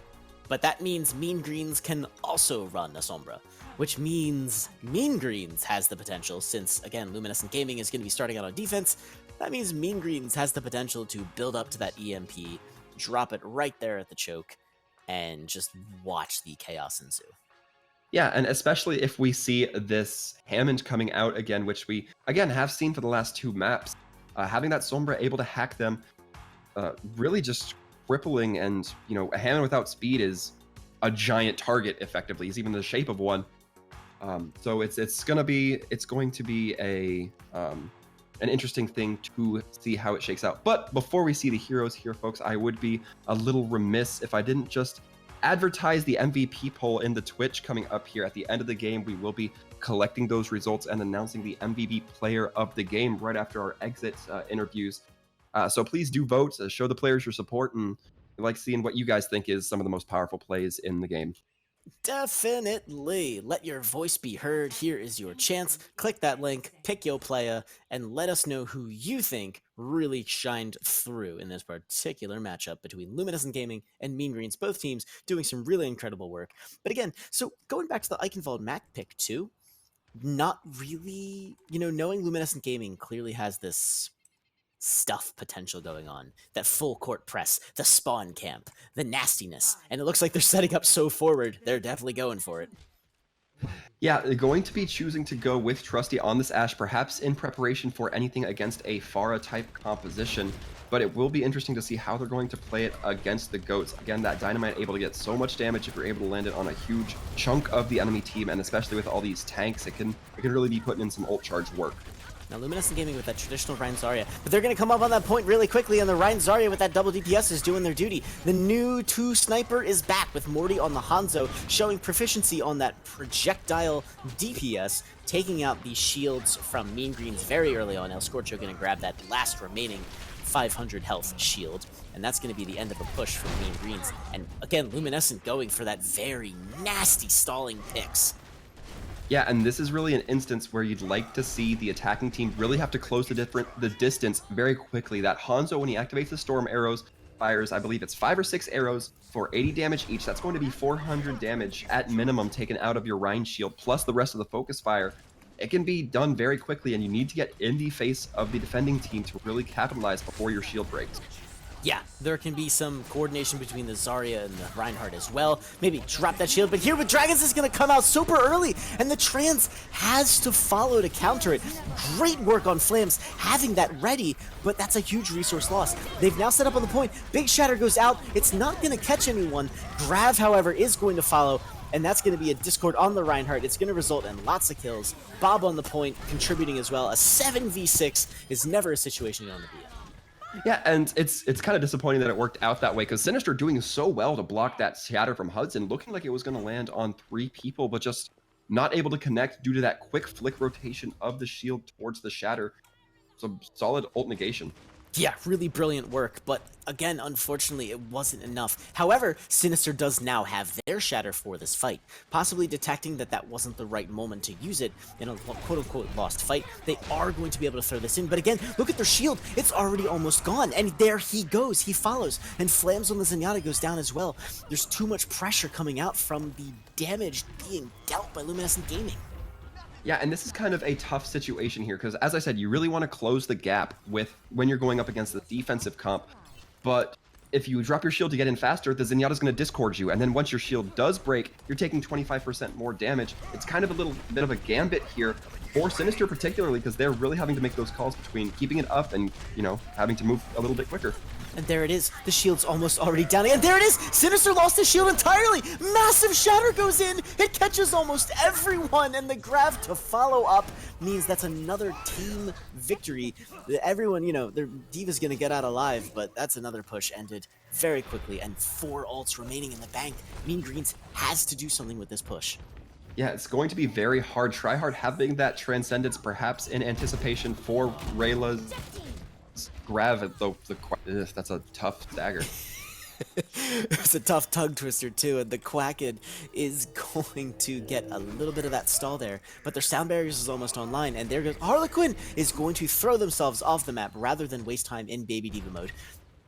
but that means Mean Greens can also run a Sombra, which means Mean Greens has the potential, since, again, Luminescent Gaming is going to be starting out on defense. That means Mean Greens has the potential to build up to that EMP, drop it right there at the choke, and just watch the chaos ensue. Yeah, and especially if we see this Hammond coming out again, which we, again, have seen for the last 2 maps. Having that Sombra able to hack them, really just crippling, and, you know, a Hammond without speed is a giant target, effectively. He's even the shape of one. So it's going to be an interesting thing to see how it shakes out. But before we see the heroes here, folks, I would be a little remiss if I didn't just advertise the MVP poll in the Twitch coming up here at the end of the game. We will be collecting those results and announcing the MVP player of the game right after our exit interviews. So please do vote, show the players your support, and we like seeing what you guys think is some of the most powerful plays in the game. Definitely. Let your voice be heard. Here is your chance. Click that link, pick your player, and let us know who you think really shined through in this particular matchup between Luminescent Gaming and Mean Greens, both teams doing some really incredible work. But again, so going back to the Eichenwald Mac pick too, not really, knowing Luminescent Gaming clearly has this stuff potential going on, that full court press, the spawn camp, the nastiness, and it looks like they're setting up so forward. They're definitely going for it. Yeah, they're going to be choosing to go with Trusty on this Ashe, perhaps in preparation for anything against a Pharah type composition, but it will be interesting to see how they're going to play it against the Goats. Again, that Dynamite able to get so much damage if you're able to land it on a huge chunk of the enemy team, and especially with all these tanks, it can really be putting in some ult charge work. Now, Luminescent Gaming with that traditional Rein Zarya, but they're going to come up on that point really quickly, and the Rein Zarya with that double DPS is doing their duty. The new 2 sniper is back with Morty on the Hanzo, showing proficiency on that projectile DPS, taking out the shields from Mean Greens very early on. El Scorcho going to grab that last remaining 500 health shield, and that's going to be the end of a push for Mean Greens. And again, Luminescent going for that very nasty stalling picks. Yeah, and this is really an instance where you'd like to see the attacking team really have to close the distance very quickly. That Hanzo, when he activates the storm arrows, fires, I believe it's 5 or 6 arrows for 80 damage each. That's going to be 400 damage at minimum taken out of your Rein shield, plus the rest of the focus fire. It can be done very quickly, and you need to get in the face of the defending team to really capitalize before your shield breaks. Yeah, there can be some coordination between the Zarya and the Reinhardt as well. Maybe drop that shield, but here with Dragons is going to come out super early, and the Trans has to follow to counter it. Great work on Flams having that ready, but that's a huge resource loss. They've now set up on the point. Big Shatter goes out. It's not going to catch anyone. Grav, however, is going to follow, and that's going to be a Discord on the Reinhardt. It's going to result in lots of kills. Bob on the point, contributing as well. A 7v6 is never a situation you want to be in. Yeah, and it's kind of disappointing that it worked out that way, because Sinister doing so well to block that shatter from Hudson, looking like it was going to land on 3 people, but just not able to connect due to that quick flick rotation of the shield towards the shatter. Some solid ult negation. Yeah, really brilliant work, but again, unfortunately, it wasn't enough. However, Sinister does now have their Shatter for this fight, possibly detecting that that wasn't the right moment to use it in a quote-unquote lost fight. They are going to be able to throw this in, but again, look at their shield. It's already almost gone, and there he goes. He follows, and Flams on the Zenyatta goes down as well. There's too much pressure coming out from the damage being dealt by Luminescent Gaming. Yeah, and this is kind of a tough situation here, because as I said, you really want to close the gap with when you're going up against the defensive comp, but if you drop your shield to get in faster, the Zenyatta's going to discord you, and then once your shield does break, you're taking 25% more damage. It's kind of a little bit of a gambit here for Sinister particularly, because they're really having to make those calls between keeping it up and, having to move a little bit quicker. And there it is. The shield's almost already down. And there it is! Sinister lost his shield entirely! Massive Shatter goes in! It catches almost everyone! And the Grav to follow up means that's another team victory. Everyone, their D.Va's gonna get out alive, but that's another push ended very quickly. And 4 ults remaining in the bank. Mean Greens has to do something with this push. Yeah, it's going to be very hard. Tryhard having that Transcendence perhaps in anticipation for Rayla's Grav, though that's a tough dagger. It's a tough tongue twister too, and the Quackid is going to get a little bit of that stall there, but their sound barriers is almost online, and there goes Harlequin is going to throw themselves off the map rather than waste time in Baby Diva mode.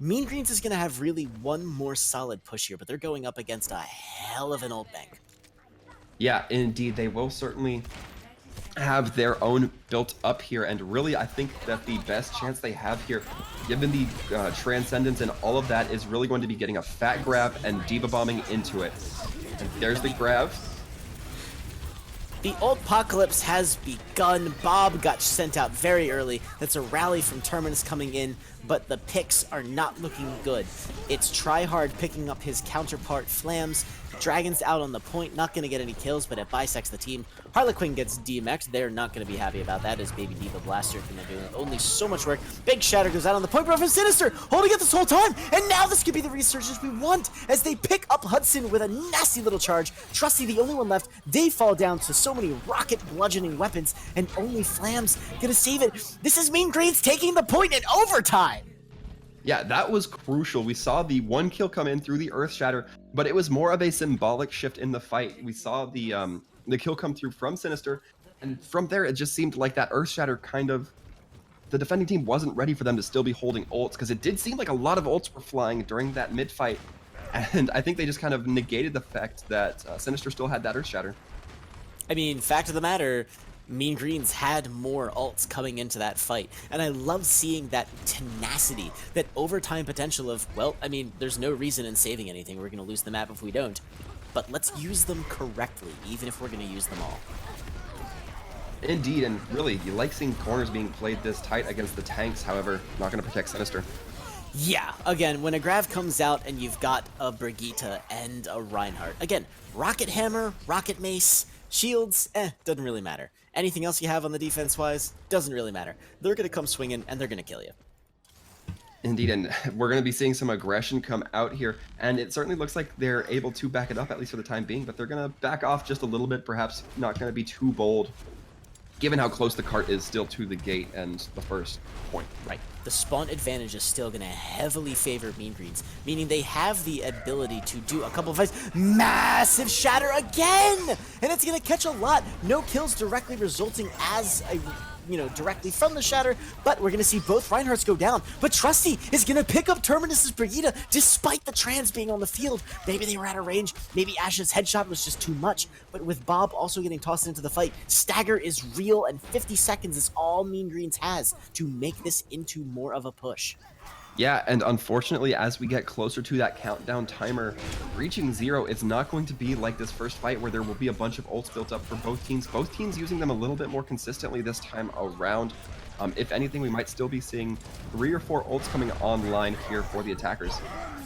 Mean Greens is going to have really one more solid push here, but they're going up against a hell of an ult bank. Yeah, indeed, they will certainly have their own built up here, and really I think that the best chance they have here, given the transcendence and all of that, is really going to be getting a fat grab and diva bombing into it. And there's the grab. The ult-pocalypse has begun. Bob got sent out very early. That's a rally from Terminus coming in, but the picks are not looking good. It's Tryhard picking up his counterpart Flams. Dragon's out on the point, not going to get any kills, but it bisects the team. Harlequin gets DMX. They're not going to be happy about that, as Baby Diva Blaster can do only so much work. Big Shatter goes out on the point, but from Sinister, holding it this whole time, and now this could be the resurgence we want, as they pick up Hudson with a nasty little charge. Trusty, the only one left. They fall down to so many rocket bludgeoning weapons, and only Flams gonna save it. This is Mean Greens taking the point in overtime. Yeah, that was crucial. We saw the 1 kill come in through the Earth Shatter, but it was more of a symbolic shift in the fight. We saw the kill come through from Sinister, and from there it just seemed like that Earth Shatter kind of, the defending team wasn't ready for them to still be holding ults, because it did seem like a lot of ults were flying during that mid-fight, and I think they just kind of negated the fact that Sinister still had that Earth Shatter. I mean, fact of the matter, Mean Greens had more ults coming into that fight, and I love seeing that tenacity, that overtime potential of, well, I mean, there's no reason in saving anything. We're going to lose the map if we don't, but let's use them correctly, even if we're going to use them all. Indeed, and really, you like seeing corners being played this tight against the tanks, however, not going to protect Sinister. Yeah, again, when a Grav comes out and you've got a Brigitte and a Reinhardt, again, Rocket Hammer, Rocket Mace, Shields, doesn't really matter. Anything else you have on the defense-wise, doesn't really matter. They're going to come swinging, and they're going to kill you. Indeed, and we're going to be seeing some aggression come out here, and it certainly looks like they're able to back it up, at least for the time being, but they're going to back off just a little bit, perhaps not going to be too bold, given how close the cart is still to the gate and the first point. Right. The spawn advantage is still going to heavily favor Mean Greens, meaning they have the ability to do a couple of fights. Massive Shatter again! And it's going to catch a lot. No kills directly resulting as a, directly from the Shatter, but we're going to see both Reinhardts go down. But Trusty is going to pick up Terminus's Brigitte despite the trans being on the field. Maybe they were out of range. Maybe Ash's headshot was just too much. But with Bob also getting tossed into the fight, Stagger is real, and 50 seconds is all Mean Greens has to make this into more of a push. Yeah, and unfortunately, as we get closer to that countdown timer, reaching 0 is not going to be like this first fight where there will be a bunch of ults built up for both teams. Both teams using them a little bit more consistently this time around. If anything, we might still be seeing 3 or 4 ults coming online here for the attackers.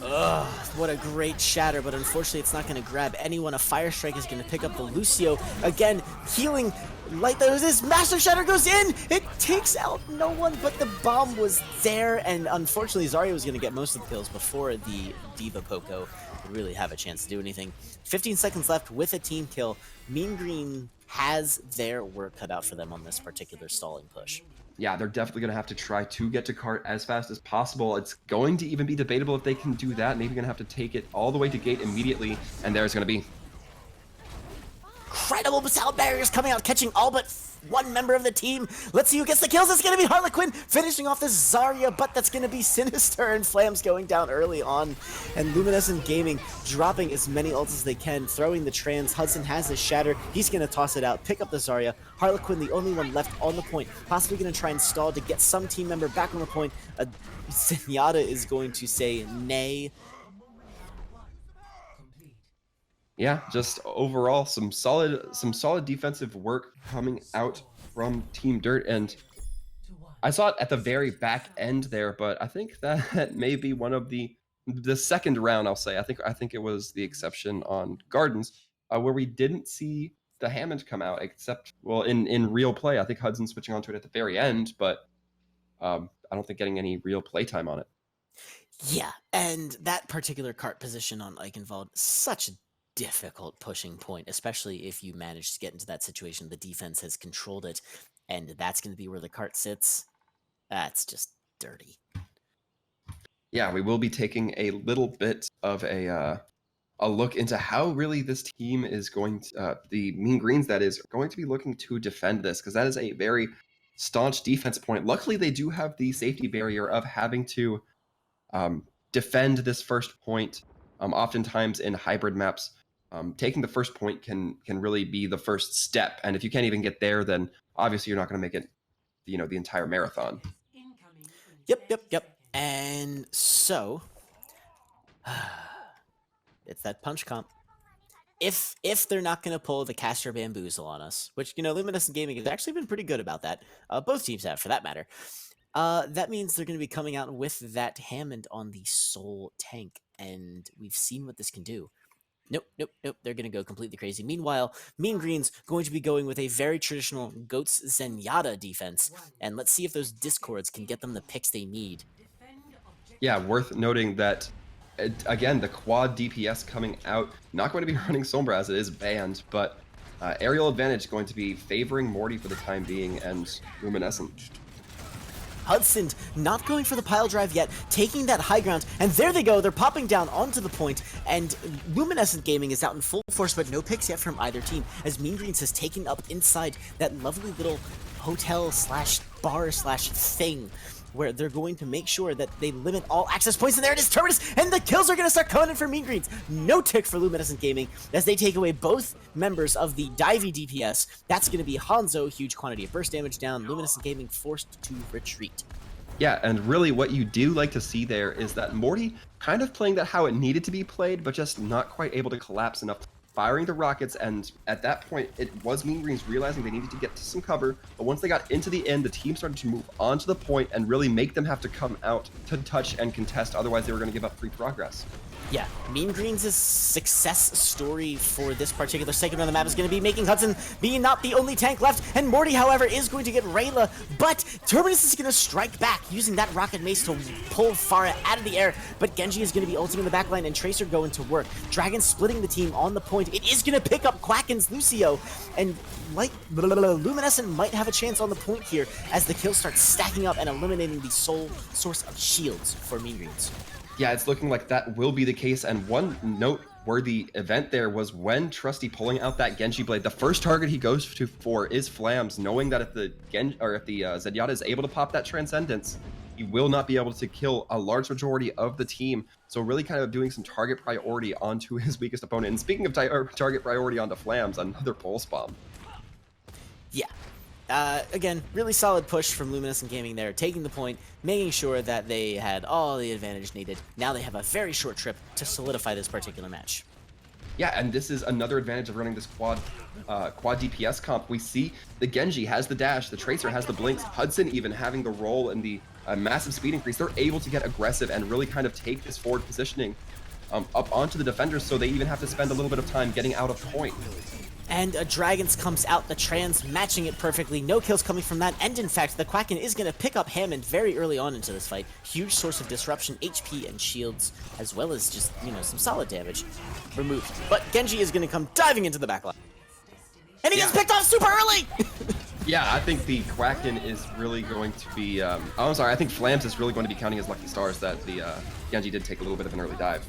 Ugh, what a great Shatter, but unfortunately it's not going to grab anyone. A Fire Strike is going to pick up the Lucio. Again, healing like this. Master Shatter goes in! It takes out no one, but the bomb was there, and unfortunately Zarya was going to get most of the kills before the Diva Poco would really have a chance to do anything. 15 seconds left with a team kill. Mean Green has their work cut out for them on this particular stalling push. Yeah, they're definitely going to have to try to get to cart as fast as possible. It's going to even be debatable if they can do that. Maybe going to have to take it all the way to gate immediately, and there's going to be incredible sound barriers coming out, catching all but one member of the team. Let's see who gets the kills. It's going to be Harlequin finishing off this Zarya, but that's going to be Sinister, and Flams going down early on. And Luminescent Gaming dropping as many ults as they can, throwing the trans. Hudson has his Shatter. He's going to toss it out, pick up the Zarya. Harlequin, the only one left on the point, possibly going to try and stall to get some team member back on the point. Zenyatta is going to say nay. Yeah, just overall some solid defensive work coming out from Team Dirt, and I saw it at the very back end there, but I think that may be one of the second round. I'll say I think it was the exception on Gardens, where we didn't see the Hammond come out, except in real play. I think Hudson switching onto it at the very end, but I don't think getting any real play time on it. Yeah, and that particular cart position on Eichenwald, such a difficult pushing point, especially if you manage to get into that situation. The defense has controlled it, and that's going to be where the cart sits. That's just dirty. Yeah, we will be taking a little bit of a look into how really this team is going to, the Mean Greens, that is, going to be looking to defend this, because that is a very staunch defense point. Luckily, they do have the safety barrier of having to defend this first point. Oftentimes in hybrid maps, taking the first point can really be the first step, and if you can't even get there, then obviously you're not going to make it, the entire marathon. Yep. And so, it's that punch comp. If they're not going to pull the caster bamboozle on us, which, Luminescent Gaming has actually been pretty good about that. Both teams have, for that matter. That means they're going to be coming out with that Hammond on the Soul tank, and we've seen what this can do. Nope. They're going to go completely crazy. Meanwhile, Mean Green's going to be going with a very traditional Goats Zenyatta defense, and let's see if those Discords can get them the picks they need. Yeah, worth noting that, again, the quad DPS coming out, not going to be running Sombra as it is banned, but aerial advantage going to be favoring Morty for the time being, and Luminescent. Hudson not going for the pile drive yet, taking that high ground, and there they go, they're popping down onto the point, and Luminescent Gaming is out in full force, but no picks yet from either team, as Mean Greens has taken up inside that lovely little hotel slash bar slash thing, where they're going to make sure that they limit all access points, and there it is, Terminus, and the kills are going to start coming in for Mean Greens. No tick for Luminescent Gaming, as they take away both members of the Divey DPS. That's going to be Hanzo, huge quantity of burst damage down, Luminescent Gaming forced to retreat. Yeah, and really what you do like to see there is that Morty kind of playing that how it needed to be played, but just not quite able to collapse enough, firing the rockets, and at that point, it was Mean Greens realizing they needed to get to some cover, but once they got into the end, the team started to move onto the point and really make them have to come out to touch and contest, otherwise they were going to give up free progress. Yeah, Mean Greens' success story for this particular segment on the map is going to be making Hudson be not the only tank left, and Morty, however, is going to get Rayla, but Terminus is going to strike back, using that rocket mace to pull Pharah out of the air, but Genji is going to be ulting in the backline, and Tracer going to work. Dragon splitting the team on the point. It is going to pick up Quacken's Lucio, and like Luminescent might have a chance on the point here, as the kills start stacking up and eliminating the sole source of shields for Mean Greens. Yeah, it's looking like that will be the case, and one noteworthy event there was when Trusty pulling out that Genji blade, the first target he goes to for is Flams, knowing that if the Zenyatta is able to pop that Transcendence, he will not be able to kill a large majority of the team, so really kind of doing some target priority onto his weakest opponent. And speaking of target priority onto Flams, another pulse bomb. Yeah. Again, really solid push from Luminescent Gaming there, taking the point, making sure that they had all the advantage needed. Now they have a very short trip to solidify this particular match. Yeah, and this is another advantage of running this quad DPS comp. We see the Genji has the dash, the Tracer has the blinks, Hudson even having the roll and the massive speed increase. They're able to get aggressive and really kind of take this forward positioning up onto the defenders, so they even have to spend a little bit of time getting out of point. And a Dragons comes out, the Trans matching it perfectly. No kills coming from that. And in fact, the Quacken is going to pick up Hammond very early on into this fight. Huge source of disruption, HP and shields, as well as just, some solid damage removed. But Genji is going to come diving into the backline. And he gets picked off super early! Yeah, I think the Quacken is really going to be... I'm sorry, I think Flams is really going to be counting as lucky stars that the Genji did take a little bit of an early dive.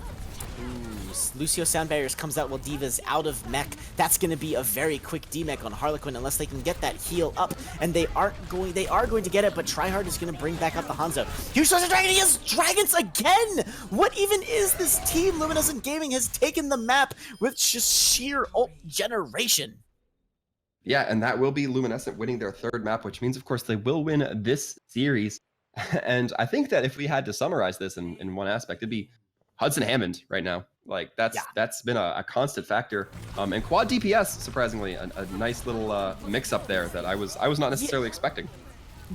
Lucio Sound Barriers comes out while Diva's out of mech. That's going to be a very quick D-mech on Harlequin unless they can get that heal up, and they are going to get it, but Tryhard is going to bring back up the Hanzo. Huge source of Dragon, he has Dragons again! What even is this team? Luminescent Gaming has taken the map with just sheer ult generation. Yeah, and that will be Luminescent winning their third map, which means, of course, they will win this series. And I think that if we had to summarize this in one aspect, it'd be Hudson Hammond right now. Like, that's been a constant factor. And quad DPS, surprisingly, a nice little mix-up there that I was not necessarily expecting.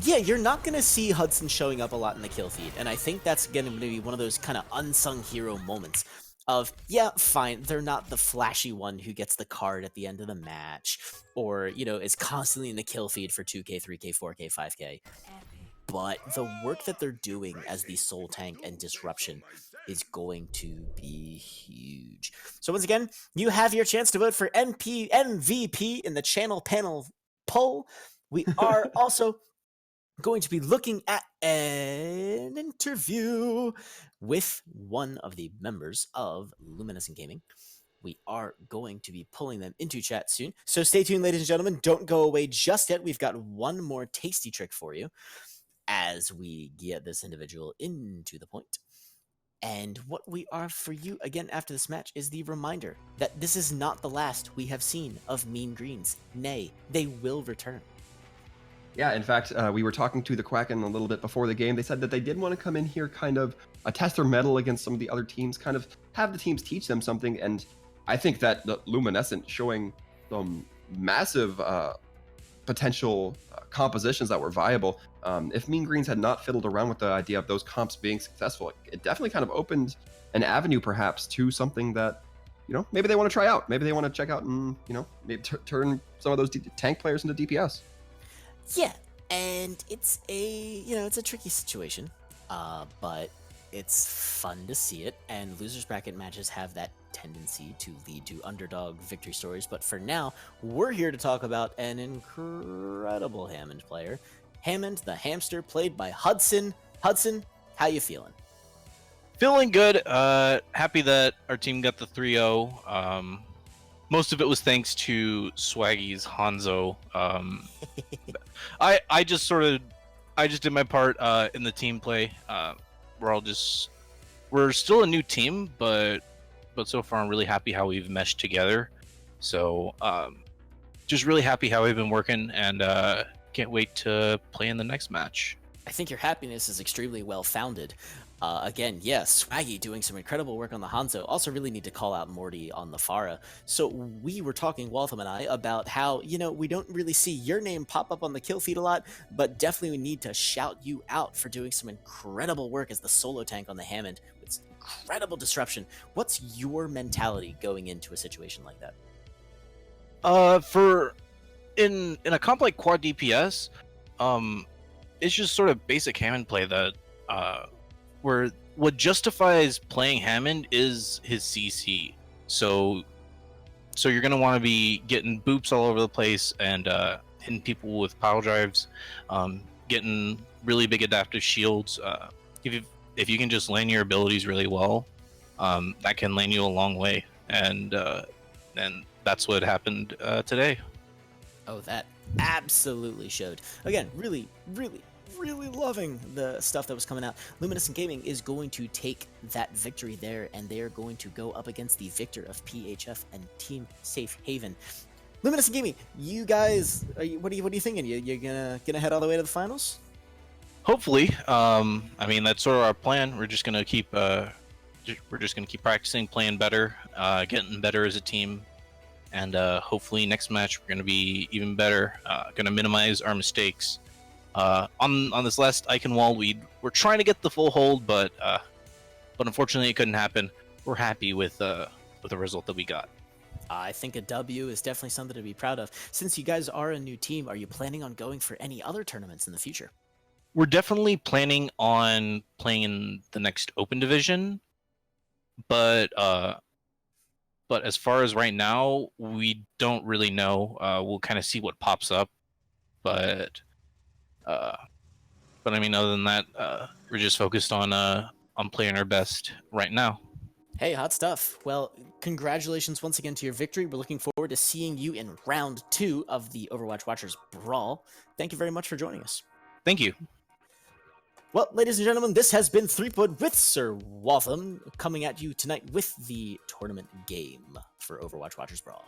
Yeah, you're not going to see Hudson showing up a lot in the kill feed, and I think that's going to be one of those kind of unsung hero moments of, yeah, fine, they're not the flashy one who gets the card at the end of the match, or, is constantly in the kill feed for 2k, 3k, 4k, 5k. But the work that they're doing as the soul tank and disruption is going to be huge. So once again, you have your chance to vote for MVP in the channel panel poll. We are also going to be looking at an interview with one of the members of Luminescent Gaming. We are going to be pulling them into chat soon. So stay tuned, ladies and gentlemen. Don't go away just yet. We've got one more tasty trick for you as we get this individual into the point. And what we are for you again after this match is the reminder that this is not the last we have seen of Mean Greens. Nay, they will return. Yeah, in fact, we were talking to the Kraken a little bit before the game. They said that they did want to come in here, kind of test their mettle against some of the other teams, kind of have the teams teach them something. And I think that the Luminescent showing some massive potential compositions that were viable. If Mean Greens had not fiddled around with the idea of those comps being successful, it definitely kind of opened an avenue perhaps to something that, maybe they want to try out. Maybe they want to check out and, maybe turn some of those tank players into DPS. Yeah, and it's a tricky situation, but it's fun to see it, and losers bracket matches have that tendency to lead to underdog victory stories. But for now, we're here to talk about an incredible Hammond player, Hammond the Hamster, played by Hudson. Hudson, how you feeling? Feeling good. Happy that our team got the 3-0. Most of it was thanks to Swaggy's Hanzo. I just did my part in the team play. We're still a new team, but so far I'm really happy how we've meshed together. So just really happy how we've been working, and can't wait to play in the next match. I think your happiness is extremely well founded. Again, yes, Swaggy doing some incredible work on the Hanzo. Also really need to call out Morty on the Pharah. So we were talking, Waltham and I, about how, we don't really see your name pop up on the kill feed a lot, but definitely we need to shout you out for doing some incredible work as the solo tank on the Hammond with incredible disruption. What's your mentality going into a situation like that? In a comp like quad DPS, it's just sort of basic Hammond play that where what justifies playing Hammond is his CC. So you're gonna want to be getting boops all over the place and hitting people with pile drives, getting really big adaptive shields. If you can just lane your abilities really well, that can lane you a long way. And that's what happened today. Oh, that absolutely showed. Again, really, really, really loving the stuff that was coming out. Luminescent Gaming is going to take that victory there, and they are going to go up against the victor of PHF and Team Safe Haven. Luminescent Gaming, you guys, what are you thinking? You're gonna head all the way to the finals? Hopefully. That's sort of our plan. We're just gonna keep practicing, playing better, getting better as a team. And hopefully next match we're going to be even better. Going to minimize our mistakes. On this last icon wall, we're trying to get the full hold, but unfortunately it couldn't happen. We're happy with the result that we got. I think a W is definitely something to be proud of. Since you guys are a new team, are you planning on going for any other tournaments in the future? We're definitely planning on playing in the next Open Division, but as far as right now, we don't really know. We'll kind of see what pops up, but other than that, we're just focused on playing our best right now. Hey, hot stuff. Well, congratulations once again to your victory. We're looking forward to seeing you in round 2 of the Overwatch Watchers Brawl. Thank you very much for joining us. Thank you. Well, ladies and gentlemen, this has been Threepwood with Sir Waltham, coming at you tonight with the tournament game for Overwatch Watchers Brawl.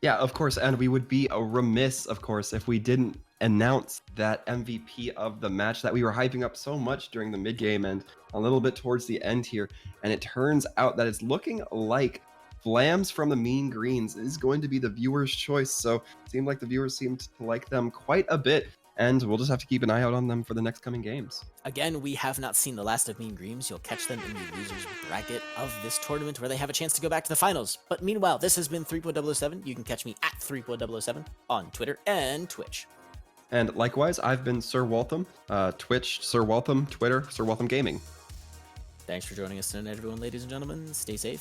Yeah, of course, and we would be remiss, of course, if we didn't announce that MVP of the match that we were hyping up so much during the mid-game and a little bit towards the end here. And it turns out that it's looking like Flams from the Mean Greens is going to be the viewer's choice. So it seemed like the viewers seemed to like them quite a bit. And we'll just have to keep an eye out on them for the next coming games. Again, we have not seen the last of Mean Greens. You'll catch them in the losers bracket of this tournament where they have a chance to go back to the finals. But meanwhile, this has been 3.007. You can catch me at 3.007 on Twitter and Twitch. And likewise, I've been Sir Waltham, Twitch, Sir Waltham, Twitter, Sir Waltham Gaming. Thanks for joining us tonight, everyone, ladies and gentlemen. Stay safe